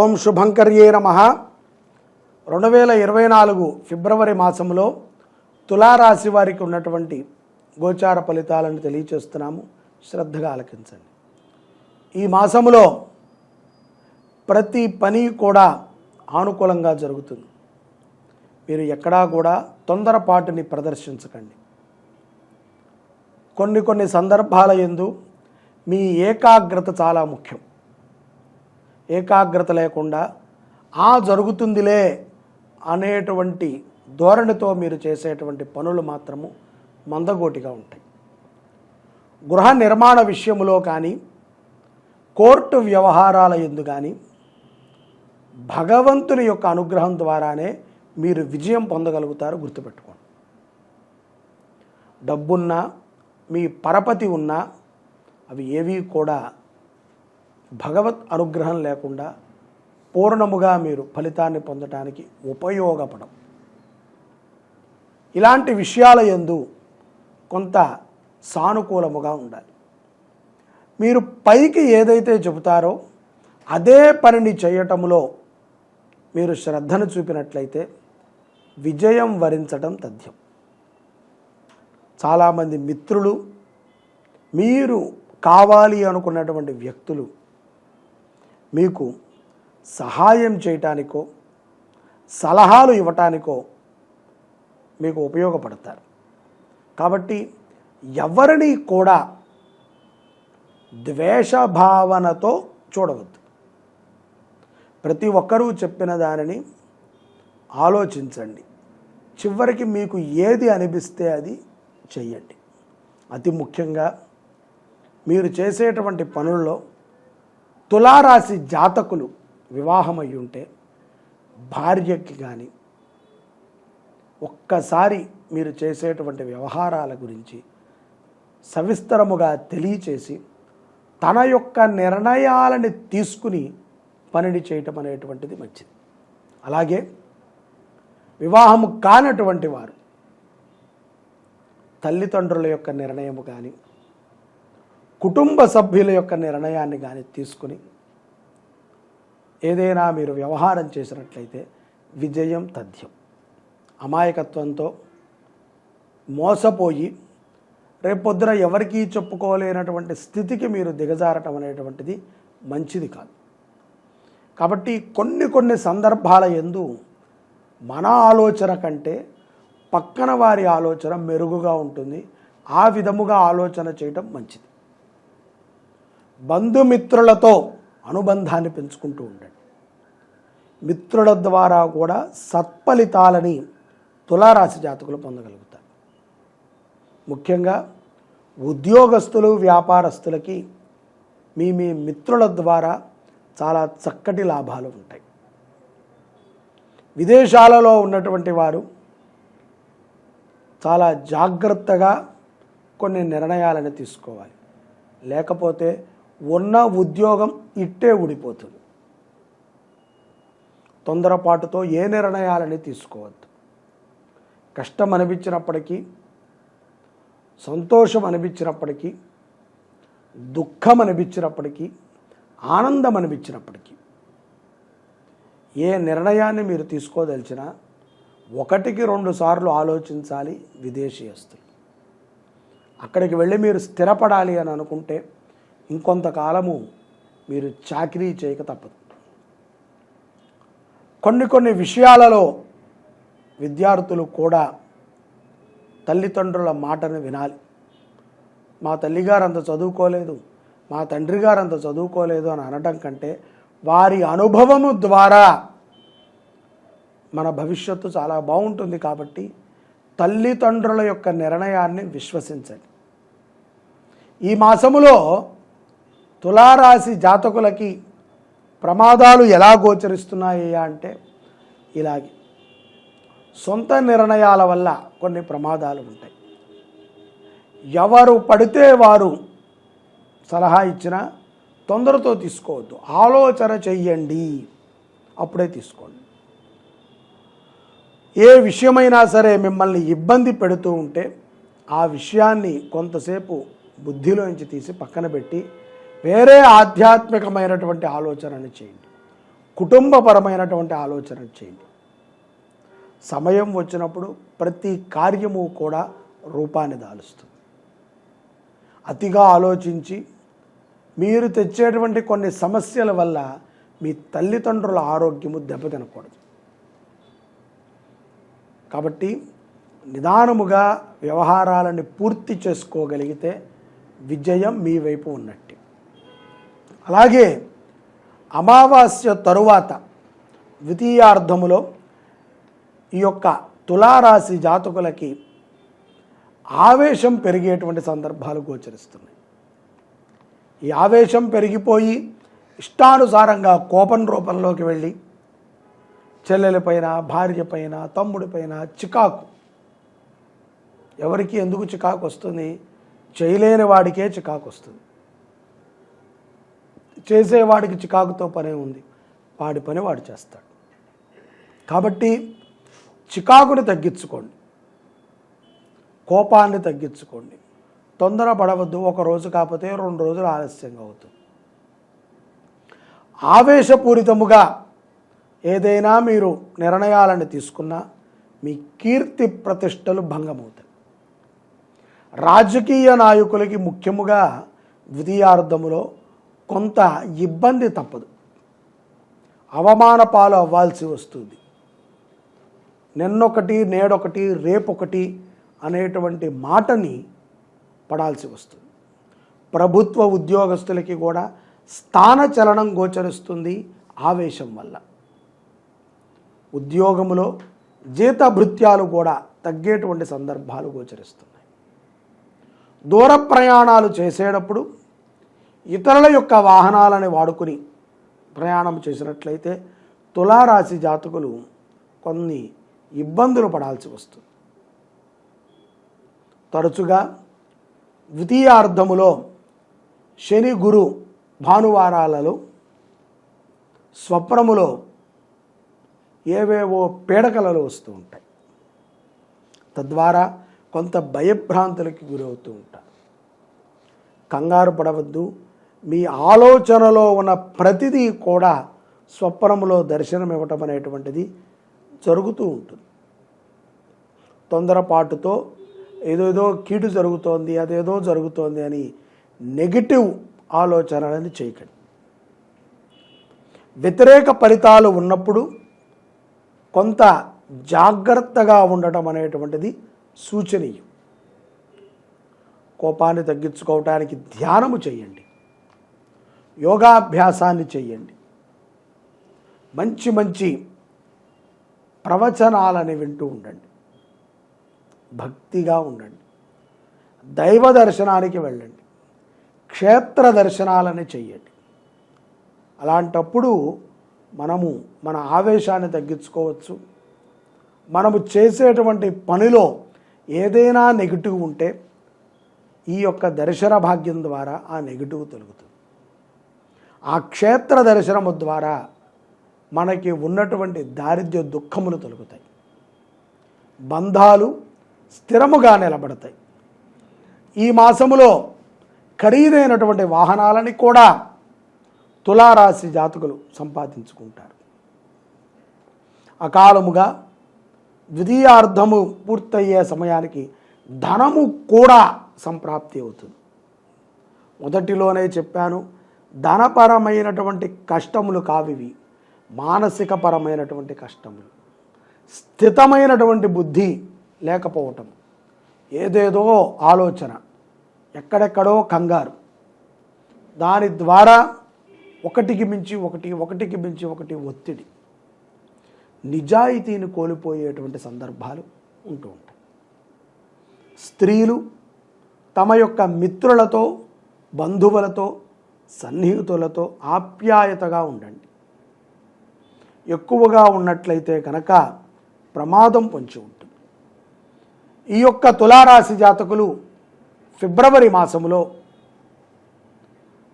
ఓం శుభంకర్యే నమః. 2024 ఫిబ్రవరి మాసంలో తులారాశి వారికి ఉన్నటువంటి గోచార ఫలితాలను తెలియచేస్తున్నాము. శ్రద్ధగా ఆలకించండి. ఈ మాసంలో ప్రతి పని కూడా ఆనుకూలంగా జరుగుతుంది. మీరు ఎక్కడా కూడా తొందరపాటుని ప్రదర్శించకండి. కొన్ని సందర్భాల యందు మీ ఏకాగ్రత చాలా ముఖ్యం. ఏకాగ్రత లేకుండా జరుగుతుందిలే అనేటువంటి ధోరణితో మీరు చేసేటువంటి పనులు మాత్రము మందగోటిగా ఉంటాయి. గృహ నిర్మాణ విషయంలో కానీ, కోర్టు వ్యవహారాల యందు కానీ భగవంతుని యొక్క అనుగ్రహం ద్వారానే మీరు విజయం పొందగలుగుతారు. గుర్తుపెట్టుకోండి. డబ్బున్నా, మీ పరపతి ఉన్నా అవి ఏవి కూడా భగవత్ అనుగ్రహం లేకుండా పూర్ణముగా మీరు ఫలితాన్ని పొందటానికి ఉపయోగపడం. ఇలాంటి విషయాల యందు కొంత సానుకూలముగా ఉండాలి. మీరు పైకి ఏదైతే చెబుతారో అదే పనిని చేయటంలో మీరు శ్రద్ధను చూపినట్లయితే విజయం వరించడం తథ్యం. చాలామంది మిత్రులు, మీరు కావాలి అనుకున్నటువంటి వ్యక్తులు మీకు సహాయం చేయటానికో, సలహాలు ఇవ్వటానికో మీకు ఉపయోగపడతారు. కాబట్టి ఎవరిని కూడా ద్వేషభావనతో చూడవద్దు. ప్రతి ఒక్కరూ చెప్పిన దానిని ఆలోచించండి. చివరికి మీకు ఏది అనిపిస్తే అది చెయ్యండి. అతి ముఖ్యంగా మీరు చేసేటువంటి పనుల్లో తులారాశి జాతకులు వివాహమై ఉంటే భార్యకి కానీ ఒక్కసారి మీరు చేసేటువంటి వ్యవహారాల గురించి సవిస్తరముగా తెలియచేసి తన యొక్క నిర్ణయాలని తీసుకుని పనిని చేయటం అనేటువంటిది మంచిది. అలాగే వివాహము కానటువంటి వారు తల్లిదండ్రుల యొక్క నిర్ణయము కానీ, కుటుంబ సభ్యుల యొక్క నిర్ణయాన్ని కానీ తీసుకుని ఏదైనా మీరు వ్యవహారం చేసినట్లయితే విజయం తథ్యం. అమాయకత్వంతో మోసపోయి రేపొద్దున ఎవరికీ చెప్పుకోలేనటువంటి స్థితికి మీరు దిగజారటం అనేటువంటిది మంచిది కాదు. కాబట్టి కొన్ని సందర్భాల యందు మన ఆలోచన కంటే పక్కన వారి ఆలోచన మెరుగుగా ఉంటుంది. ఆ విధముగా ఆలోచన చేయటం మంచిది. బంధుమిత్రులతో అనుబంధాన్ని పెంచుకుంటూ ఉండండి. మిత్రుల ద్వారా కూడా సత్ఫలితాలని తులారాశి జాతకులు పొందగలుగుతారు. ముఖ్యంగా ఉద్యోగస్తులు, వ్యాపారస్తులకి మీ మిత్రుల ద్వారా చాలా చక్కటి లాభాలు ఉంటాయి. విదేశాలలో ఉన్నటువంటి వారు చాలా జాగ్రత్తగా కొన్ని నిర్ణయాలను తీసుకోవాలి. లేకపోతే ఉన్న ఉద్యోగం ఇట్టే ఊడిపోతుంది. తొందరపాటుతో ఏ నిర్ణయాలని తీసుకోవద్దు. కష్టం అనిపించినప్పటికీ, సంతోషం అనిపించినప్పటికీ, దుఃఖం అనిపించినప్పటికీ, ఆనందం అనిపించినప్పటికీ ఏ నిర్ణయాన్ని మీరు తీసుకోదలిచినా 1-2 సార్లు ఆలోచించాలి. విదేశీయస్తులు అక్కడికి వెళ్ళి మీరు స్థిరపడాలి అని అనుకుంటే ఇంకొంతకాలము మీరు చాకరీ చేయక తప్పదు. కొన్ని విషయాలలో విద్యార్థులు కూడా తల్లిదండ్రుల మాటను వినాలి. మా తల్లిగారు అంత చదువుకోలేదు, మా తండ్రి గారు అంత చదువుకోలేదు అని అనడం కంటే వారి అనుభవము ద్వారా మన భవిష్యత్తు చాలా బాగుంటుంది. కాబట్టి తల్లిదండ్రుల యొక్క నిర్ణయాన్ని విశ్వసించండి. ఈ మాసములో తులారాశి జాతకులకి ప్రమాదాలు ఎలా గోచరిస్తున్నాయి అంటే ఇలాగే సొంత నిర్ణయాల వల్ల కొన్ని ప్రమాదాలు ఉంటాయి. ఎవరు పడితే వారు సలహా ఇచ్చినా తొందరతో తీసుకోవద్దు. ఆలోచన చెయ్యండి, అప్పుడే తీసుకోండి. ఏ విషయమైనా సరే మిమ్మల్ని ఇబ్బంది పెడుతూ ఉంటే ఆ విషయాన్ని కొంతసేపు బుద్ధిలోంచి తీసి పక్కన పెట్టి వేరే ఆధ్యాత్మికమైనటువంటి ఆలోచనని చేయండి. కుటుంబపరమైనటువంటి ఆలోచన చేయండి. సమయం వచ్చినప్పుడు ప్రతి కార్యము కూడా రూపాన్ని దాలుస్తుంది. అతిగా ఆలోచించి మీరు తెచ్చేటువంటి కొన్ని సమస్యల వల్ల మీ తల్లిదండ్రుల ఆరోగ్యము దెబ్బతినకూడదు. కాబట్టి నిదానముగా వ్యవహారాలను పూర్తి చేసుకోగలిగితే విజయం మీ వైపు ఉన్నట్టు. అలాగే అమావాస్య తరువాత ద్వితీయార్ధములో ఈ యొక్క తులారాశి జాతకులకి ఆవేశం పెరిగేటువంటి సందర్భాలు గోచరిస్తున్నాయి. ఈ ఆవేశం పెరిగిపోయి ఇష్టానుసారంగా కోపం రూపంలోకి వెళ్ళి చెల్లెలపైన, భార్యపైన, తమ్ముడిపైన చికాకు. ఎవరికి ఎందుకు చికాకు వస్తుంది? చేయలేని వాడికే చికాకు వస్తుంది. చేసేవాడికి చికాకుతో పనే ఉంది, వాడి పని వాడు చేస్తాడు. కాబట్టి చికాకుని తగ్గించుకోండి, కోపాన్ని తగ్గించుకోండి. తొందర పడవద్దు. ఒక రోజు కాకపోతే 2 రోజులు ఆలస్యంగా అవుతుంది. ఆవేశపూరితముగా ఏదైనా మీరు నిర్ణయాలను తీసుకున్నా మీ కీర్తి ప్రతిష్టలు భంగమవుతాయి. రాజకీయ నాయకులకి ముఖ్యముగా ద్వితీయార్ధములో కొంత ఇబ్బంది తప్పదు. అవమాన పాలు అవ్వాల్సి వస్తుంది. నిన్నొకటి, నేడొకటి, రేపొకటి అనేటువంటి మాటని పడాల్సి వస్తుంది. ప్రభుత్వ ఉద్యోగస్తులకి కూడా స్థానచలనం గోచరిస్తుంది ఆవేశం వల్ల. ఉద్యోగములో జీతభృత్యాలు కూడా తగ్గేటువంటి సందర్భాలు గోచరిస్తున్నాయి. దూర ప్రయాణాలు చేసేటప్పుడు ఇతరుల యొక్క వాహనాలని వాడుకుని ప్రయాణం చేసినట్లయితే తులారాశి జాతకులు కొన్ని ఇబ్బందులు పడాల్సి వస్తుంది. తరచుగా ద్వితీయార్ధములో శని, గురు, భానువారాలలో స్వప్నములో ఏవేవో పీడకలలు వస్తూ ఉంటాయి. తద్వారా కొంత భయభ్రాంతులకి గురవుతూ ఉంటారు. కంగారు పడవద్దు. మీ ఆలోచనలో ఉన్న ప్రతిదీ కూడా స్వప్నములో దర్శనం ఇవ్వటం అనేటువంటిది జరుగుతూ ఉంటుంది. తొందరపాటుతో ఏదేదో కీడు జరుగుతోంది, అదేదో జరుగుతోంది అని నెగిటివ్ ఆలోచనలని చేయకండి. వ్యతిరేక ఫలితాలు ఉన్నప్పుడు కొంత జాగ్రత్తగా ఉండటం అనేటువంటిది సూచనీయం. కోపాన్ని తగ్గించుకోవటానికి ధ్యానము చేయండి, యోగాభ్యాసాన్ని చేయండి, మంచి మంచి ప్రవచనాలని వింటూ ఉండండి, భక్తిగా ఉండండి, దైవ దర్శనానికి వెళ్ళండి, క్షేత్ర దర్శనాలని చెయ్యండి. అలాంటప్పుడు మనము మన ఆవేశాన్ని తగ్గించుకోవచ్చు. మనము చేసేటువంటి పనిలో ఏదైనా నెగిటివ్ ఉంటే ఈ యొక్క దర్శన భాగ్యం ద్వారా ఆ నెగిటివ్ తొలగుతుంది. ఆ క్షేత్ర దర్శనము ద్వారా మనకి ఉన్నటువంటి దారిద్ర్య దుఃఖములు తొలగుతాయి. బంధాలు స్థిరముగా నిలబడతాయి. ఈ మాసములో ఖరీదైనటువంటి వాహనాలని కూడా తులారాశి జాతకులు సంపాదించుకుంటారు. అకాలముగా ద్వితీయార్ధము పూర్తయ్యే సమయానికి ధనము కూడా సంప్రాప్తి అవుతుంది. మొదటిలోనే చెప్పాను, ధనపరమైనటువంటి కష్టములు కావివి, మానసిక పరమైనటువంటి కష్టములు. స్థితమైనటువంటి బుద్ధి లేకపోవటం, ఏదేదో ఆలోచన, ఎక్కడెక్కడో కంగారు, దాని ద్వారా ఒకటికి మించి ఒకటి, ఒకటికి మించి ఒకటి ఒత్తిడి, నిజాయితీని కోల్పోయేటువంటి సందర్భాలు ఉంటూ ఉంటాయి. స్త్రీలు తమ యొక్క మిత్రులతో, బంధువులతో, సన్నిహితులతో ఆప్యాయతగా ఉండండి. ఎక్కువగా ఉన్నట్లయితే కనుక ప్రమాదం పొంచి ఉంటుంది. ఈ యొక్క తులారాశి జాతకులు ఫిబ్రవరి మాసములో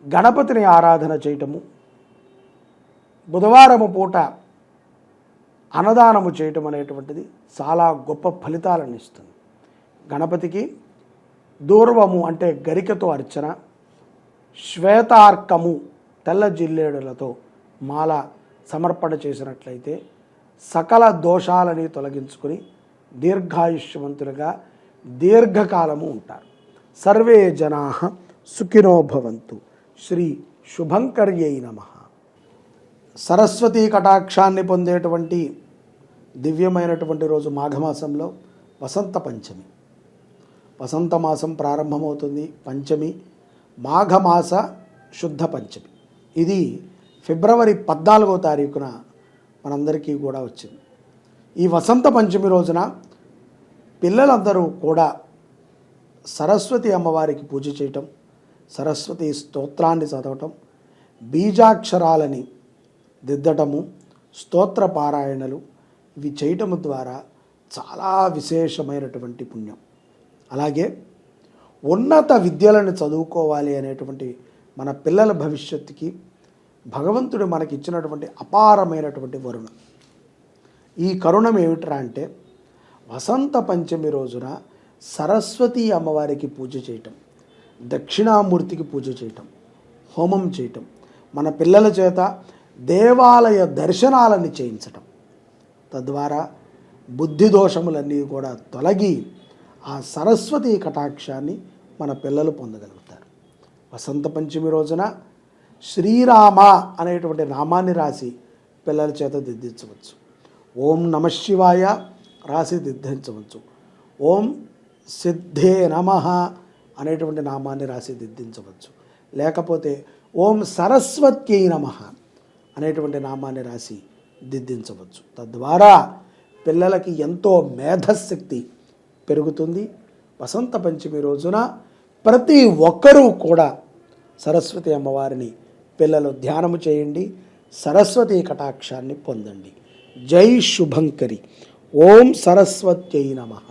గణపతిని ఆరాధన చేయటము, బుధవారము పూట అన్నదానము చేయటం అనేటువంటిది చాలా గొప్ప ఫలితాలను ఇస్తుంది. గణపతికి దూర్వము అంటే గరికతో అర్చన, శ్వేతార్కము తెల్ల జిల్లేడులతో మాల సమర్పణ చేసినట్లయితే సకల దోషాలని తొలగించుకొని దీర్ఘాయుష్యవంతులుగా దీర్ఘకాలము ఉంటారు. సర్వే జనా సుఖినో భవంతు. శ్రీ శుభంకర్యై నమః. సరస్వతీ కటాక్షాన్ని పొందేటువంటి దివ్యమైనటువంటి రోజు మాఘమాసంలో వసంత పంచమి. వసంత మాసం ప్రారంభమవుతుంది. పంచమి మాఘమాస శుద్ధ పంచమి. ఇది ఫిబ్రవరి 14వ తారీఖున మనందరికీ కూడా వచ్చింది. ఈ వసంత పంచమి రోజున పిల్లలందరూ కూడా సరస్వతి అమ్మవారికి పూజ చేయటం, సరస్వతి స్తోత్రాన్ని చదవటం, బీజాక్షరాలని దిద్దటము, స్తోత్ర పారాయణలు ఇవి చేయటము ద్వారా చాలా విశేషమైనటువంటి పుణ్యం. అలాగే ఉన్నత విద్యలను చదువుకోవాలి అనేటువంటి మన పిల్లల భవిష్యత్తుకి భగవంతుడు మనకి ఇచ్చినటువంటి అపారమైనటువంటి వరుణం. ఈ కరుణం ఏమిట్రా అంటే వసంత పంచమి రోజున సరస్వతి అమ్మవారికి పూజ చేయటం, దక్షిణామూర్తికి పూజ చేయటం, హోమం చేయటం, మన పిల్లల చేత దేవాలయ దర్శనాలని చేయించటం, తద్వారా బుద్ధి దోషములన్నీ కూడా తొలగి ఆ సరస్వతి కటాక్షాన్ని మన పిల్లలు పొందగలుగుతారు. వసంత పంచమి రోజున శ్రీరామ అనేటువంటి నామాన్ని రాసి పిల్లల చేత దిద్దించవచ్చు. ఓం నమః శివాయ రాసి దిద్దించవచ్చు. ఓం సిద్ధే నమః అనేటువంటి నామాన్ని రాసి దిద్దించవచ్చు. లేకపోతే ఓం సరస్వత్యై నమః అనేటువంటి నామాన్ని రాసి దిద్దించవచ్చు. తద్వారా పిల్లలకి ఎంతో మేధశక్తి పెరుగుతుంది. వసంత పంచమి రోజున ప్రతి ఒక్కరూ కూడా సరస్వతి అమ్మవారిని పిల్లలు ధ్యానము చేయండి, సరస్వతి కటాక్షాన్ని పొందండి. జై శుభంకరి. ఓం సరస్వత్యై నమః.